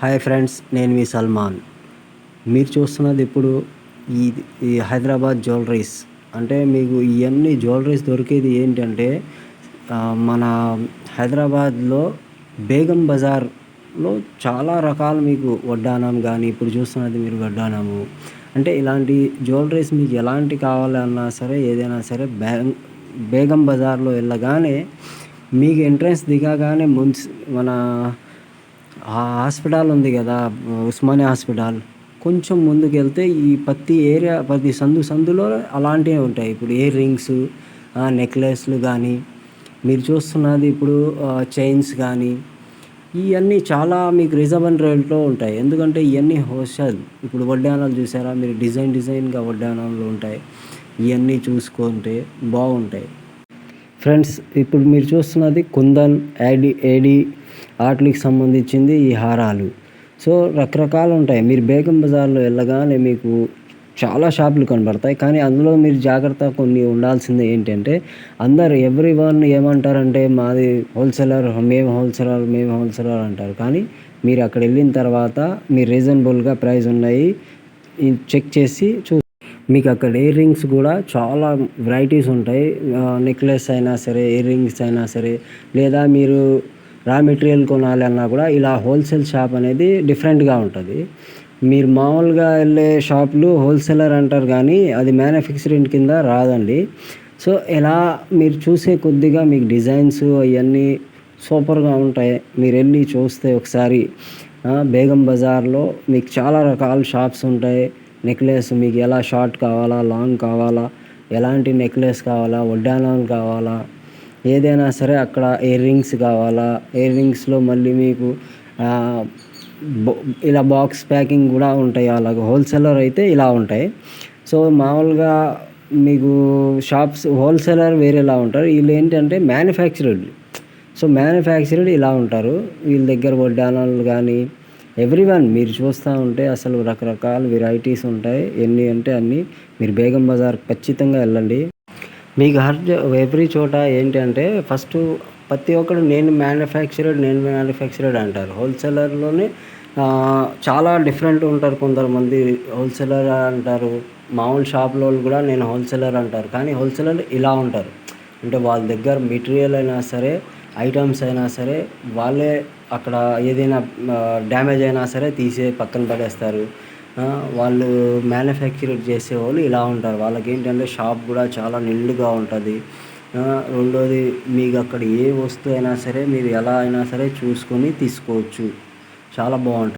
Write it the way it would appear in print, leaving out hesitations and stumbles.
Hi friends, నేను మీ సల్మాన్. మీరు చూస్తున్నది ఇప్పుడు ఈ ఈ హైదరాబాద్ జ్యువెలరీస్. అంటే మీకు ఇవన్నీ జ్యువెలరీస్ దొరికేది ఏంటంటే మన హైదరాబాద్లో బేగం బజార్లో చాలా రకాలు మీకు వడ్డానం కానీ, ఇప్పుడు చూస్తున్నది మీరు వడ్డానము. అంటే ఇలాంటి జ్యువెలరీస్ మీకు ఎలాంటి కావాలన్నా సరే, ఏదైనా సరే బేగం బజార్లో వెళ్ళగానే మీకు ఎంట్రన్స్ దిగగానే మన హాస్పిటల్ ఉంది కదా, ఉస్మానియా హాస్పిటల్. కొంచెం ముందుకెళ్తే ఈ ప్రతి సందులో అలాంటివే ఉంటాయి. ఇప్పుడు ఇయర్ రింగ్స్, నెక్లెస్లు కానీ, మీరు చూస్తున్నది ఇప్పుడు చైన్స్ కానీ, ఇవన్నీ చాలా మీకు రీజనబుల్ రేట్లో ఉంటాయి. ఎందుకంటే ఇవన్నీ హోల్సేల్. ఇప్పుడు వడ్డానాలు చూసారా మీరు, డిజైన్గా వడ్డానాలు ఉంటాయి. ఇవన్నీ చూసుకుంటే బాగుంటాయి ఫ్రెండ్స్. ఇప్పుడు మీరు చూస్తున్నది కుందన్, ఏడి వాటికి సంబంధించింది ఈ హారాలు. సో రకరకాలు ఉంటాయి. మీరు బేగం బజార్లో వెళ్ళగానే మీకు చాలా షాపులు కనబడతాయి. కానీ అందులో మీరు జాగ్రత్త కొన్ని ఉండాల్సింది ఏంటంటే, ఎవ్రీ వన్ ఏమంటారంటే మాది హోల్సేలర్, మేము హోల్సేలర్ అంటారు. కానీ మీరు అక్కడ వెళ్ళిన తర్వాత మీరు రీజనబుల్గా ప్రైస్ ఉన్నాయి చెక్ చేసి మీకు అక్కడ ఇయర్ రింగ్స్ కూడా చాలా వెరైటీస్ ఉంటాయి. నెక్లెస్ అయినా సరే, ఇయర్ రింగ్స్ అయినా సరే, లేదా మీరు రా మెటీరియల్ కొనాలి అన్నా కూడా ఇలా హోల్సేల్ షాప్ అనేది డిఫరెంట్గా ఉంటుంది. మీరు మామూలుగా వెళ్ళే షాపులు హోల్సేలర్ అంటారు కానీ అది మ్యానుఫ్యాక్చరింగ్ కింద రాదండి. సో ఇలా మీరు చూసే కొద్దిగా మీకు డిజైన్స్ అవన్నీ సూపర్గా ఉంటాయి. మీరు వెళ్ళి చూస్తే ఒకసారి బేగం బజార్లో మీకు చాలా రకాల షాప్స్ ఉంటాయి. నెక్లెస్ మీకు ఎలా షార్ట్ కావాలా, లాంగ్ కావాలా, ఎలాంటి నెక్లెస్ కావాలా, వడ్డానాలు కావాలా, ఏదైనా సరే అక్కడ ఇయర్ రింగ్స్ కావాలా, ఇయర్ రింగ్స్లో మళ్ళీ మీకు ఇలా బాక్స్ ప్యాకింగ్ కూడా ఉంటాయి. అలాగే హోల్సేలర్ అయితే ఇలా ఉంటాయి. సో మామూలుగా మీకు షాప్స్ హోల్సేలర్ వేరేలా ఉంటారు. వీళ్ళు ఏంటంటే మ్యానుఫ్యాక్చర్డ్ ఇలా ఉంటారు. వీళ్ళ దగ్గర వడ్డానాలు కానీ ఎవ్రీవన్ మీరు చూస్తూ ఉంటే అసలు రకరకాల వెరైటీస్ ఉంటాయి. ఎన్ని అంటే అన్నీ. మీరు బేగం బజార్ ఖచ్చితంగా వెళ్ళండి. మీకు ఎవ్రీ చోట ఏంటంటే ఫస్ట్ ప్రతి ఒక్కరు నేను మ్యానుఫ్యాక్చర్డ్ అంటారు. హోల్సేలర్లోనే చాలా డిఫరెంట్ ఉంటారు. కొంతమంది హోల్సేలర్ అంటారు, మామూలు షాప్లో కూడా నేను హోల్సేలర్ అంటారు. కానీ హోల్సేలర్ ఇలా ఉంటారు అంటే వాళ్ళ దగ్గర మెటీరియల్ అయినా సరే, ఐటమ్స్ అయినా సరే, వాళ్ళే అక్కడ ఏదైనా డ్యామేజ్ అయినా సరే పక్కన పడేస్తారు. వాళ్ళు మ్యానుఫ్యాక్చర్ చేసేవాళ్ళు ఇలా ఉంటారు. వాళ్ళకి ఏంటంటే షాప్ కూడా చాలా నిండుగా ఉంటుంది. రెండోది మీకు అక్కడ ఏ వస్తువు అయినా సరే మీరు ఎలా అయినా సరే చూసుకొని తీసుకోవచ్చు. చాలా బాగుంటుంది.